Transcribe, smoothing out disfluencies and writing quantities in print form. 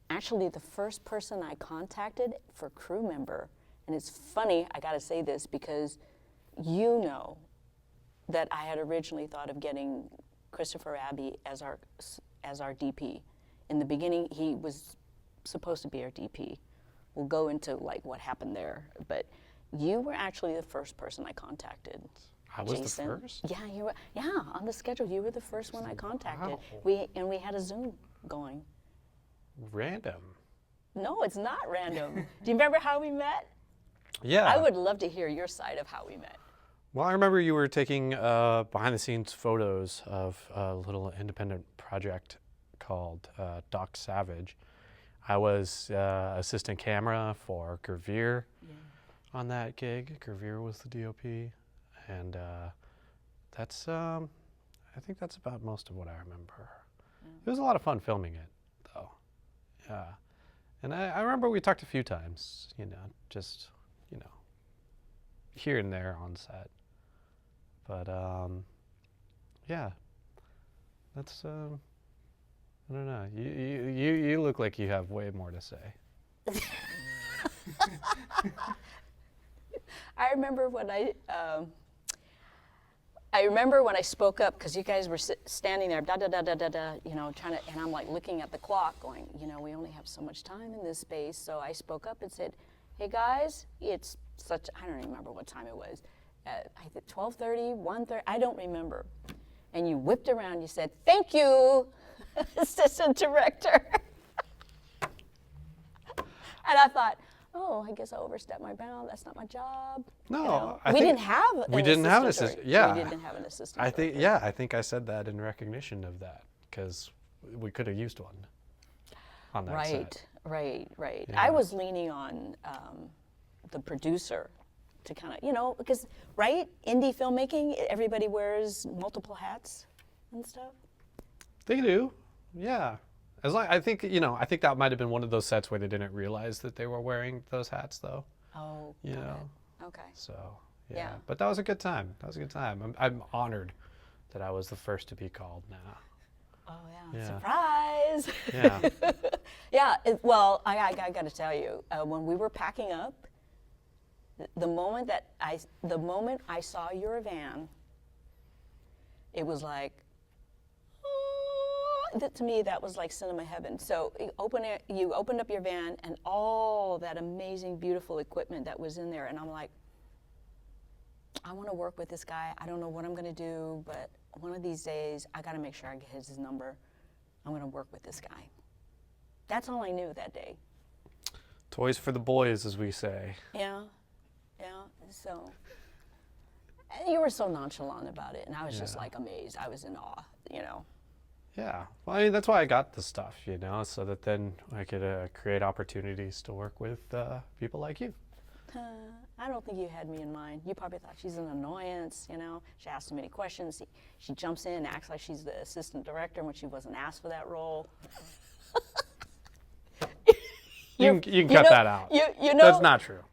actually the first person I contacted for crew member, and it's funny, I gotta say this because you know that I had originally thought of getting Christopher Abbey as our DP. In the beginning, he was supposed to be our DP. We'll go into like what happened there, but you were actually the first person I contacted. I was Jason. the first? Yeah, you were. Yeah, on the schedule, you were the first one I contacted. Wow. We had a Zoom going. Random. No, it's not random. Do you remember how we met? Yeah. I would love to hear your side of how we met. Well, I remember you were taking behind-the-scenes photos of a little independent project called Doc Savage. I was assistant camera for Gravere on that gig. Gravere was the DOP, and that's I think that's about most of what I remember. It was a lot of fun filming it, though. Yeah, and I remember we talked a few times. Just here and there on set. But yeah, that's I don't know. You look like you have way more to say. I remember when I spoke up because you guys were standing there, da da da da da da, trying to, and I'm like looking at the clock, going, we only have so much time in this space. So I spoke up and said, "Hey guys, it's such." I don't remember what time it was. I think 12:30, 1:30, I don't remember. And you whipped around, you said, "Thank you, assistant director." And I thought, oh, I guess I overstepped my bound. That's not my job. No, we didn't have an assistant. Yeah, we didn't have an assistant. I think I said that in recognition of that because we could have used one on that set. Right. Yeah. I was leaning on the producer to kind of, because, right, indie filmmaking, everybody wears multiple hats and stuff. They do, yeah. I think that might have been one of those sets where they didn't realize that they were wearing those hats, though. Oh, okay. So, yeah. But that was a good time. I'm honored that I was the first to be called now. Oh, yeah. Surprise! Yeah. Yeah, well, I got to tell you, when we were packing up, the moment I saw your van, it was like, to me, that was like cinema heaven. So you opened up your van and all that amazing, beautiful equipment that was in there. And I'm like, I want to work with this guy. I don't know what I'm going to do, but one of these days, I got to make sure I get his number. I'm going to work with this guy. That's all I knew that day. Toys for the boys, as we say. Yeah. So, and you were so nonchalant about it. And I was just like amazed. I was in awe, Yeah, well, that's why I got the stuff, so that then I could create opportunities to work with people like you. I don't think you had me in mind. You probably thought she's an annoyance, She asks too many questions. She jumps in and acts like she's the assistant director when she wasn't asked for that role. You can cut that out. That's not true.